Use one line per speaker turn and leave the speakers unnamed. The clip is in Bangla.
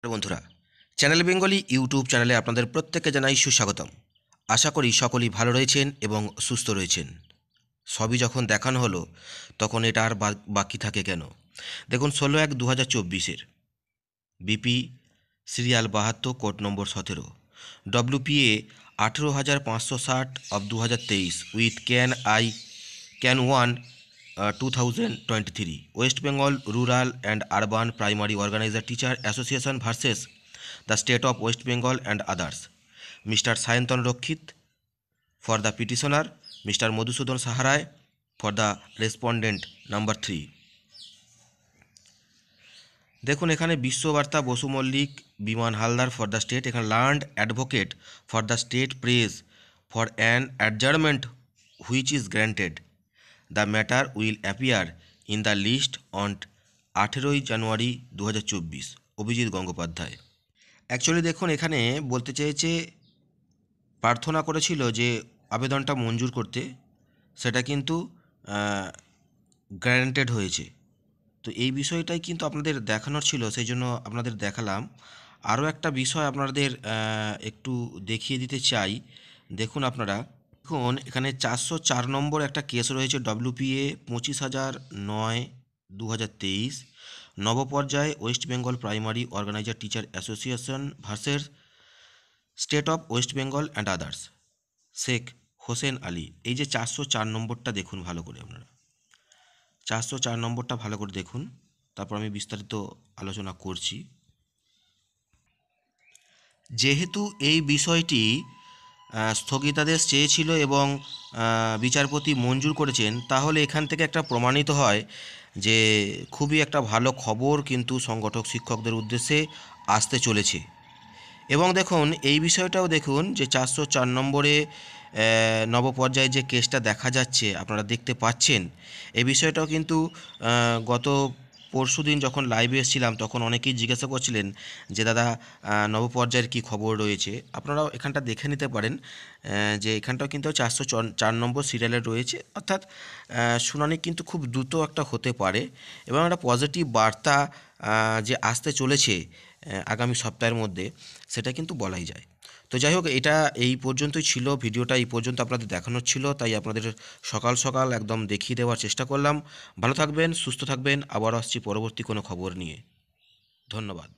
বন্ধুরা, চ্যানেল বেঙ্গলি ইউটিউব চ্যানেলে আপনাদের প্রত্যেককে জানাই সুস্বাগতম। আশা করি সকলেই ভালো রয়েছেন এবং সুস্থ রয়েছেন। সবই যখন দেখানো হলো তখন এটা আর বাকি থাকে কেন? দেখুন 16/1/2024 BP serial 72 code number 17 WPA 18,560 of 2023 with CAN 2023 west Bengal rural and urban primary organiser teacher association versus the state of West Bengal and others. Mr. Sayantan Rokkhit for the petitioner, Mr. Madhusudan Saharay for the respondent number 3. দেখুন এখানে বিশ্ববার্তা Basu Mallick Biman Haldar for the state, এখানে learned advocate for the state prays for an adjournment which is granted. The matter will appear in the list on 18 January 2024। Abhijit Gangopadhyay. Actually দেখুন এখানে বলতে চেয়েছে প্রার্থনা করেছিল যে আবেদনটা মঞ্জুর করতে, সেটা কিন্তু গ্র্যান্টেড হয়েছে। তো এই বিষয়টাই কিন্তু আপনাদের দেখানোর ছিল, সেই জন্য আপনাদের দেখালাম। আরও একটা বিষয় আপনাদের একটু দেখিয়ে দিতে চাই। দেখুন আপনারা, দেখুন এখানে 404 নম্বর একটা কেস রয়েছে WPA 25,009/2023 নবপর্যায়ে West Bengal primary organiser teacher association versus state of West Bengal and others, Sheikh Hossain Ali. এই যে 404 নম্বরটা দেখুন ভালো করে, আপনারা 404 নম্বরটা ভালো করে দেখুন, তারপর আমি বিস্তারিত আলোচনা করছি। যেহেতু এই বিষয়টি স্থগিতাদেশ চেয়েছিল এবং বিচারপতি মঞ্জুর করেছেন, তাহলে এখান থেকে একটা প্রমাণিত হয় যে খুবই একটা ভালো খবর কিন্তু সংগঠক শিক্ষকদের উদ্দেশ্যে আসতে চলেছে। এবং দেখুন এই বিষয়টাও দেখুন যে 404 নম্বরে নবপর্যায়ে যে কেসটা দেখা যাচ্ছে, আপনারা দেখতে পাচ্ছেন, এই বিষয়টাও কিন্তু গত পরশুদিন যখন লাইভে এসেছিলাম তখন অনেকেই জিজ্ঞাসা করছিলেন যে দাদা নবপর্যায়ের কী খবর রয়েছে। আপনারাও এখানটা দেখে নিতে পারেন যে এখানটাও কিন্তু 404 নম্বর সিরিয়ালে রয়েছে, অর্থাৎ শুনানি কিন্তু খুব দ্রুত একটা হতে পারে এবং একটা পজিটিভ বার্তা যে আসতে চলেছে আগামী সপ্তাহের মধ্যে, সেটা কিন্তু বলাই যায়। তো যাই হোক, এটা এই পর্যন্তই ছিল, ভিডিওটা এই পর্যন্ত আপনাদের দেখানোর ছিল, তাই আপনাদের সকাল সকাল একদম দেখিয়ে দেওয়ার চেষ্টা করলাম। ভালো থাকবেন, সুস্থ থাকবেন, আবার আসছি পরবর্তী কোনো খবর নিয়ে। ধন্যবাদ।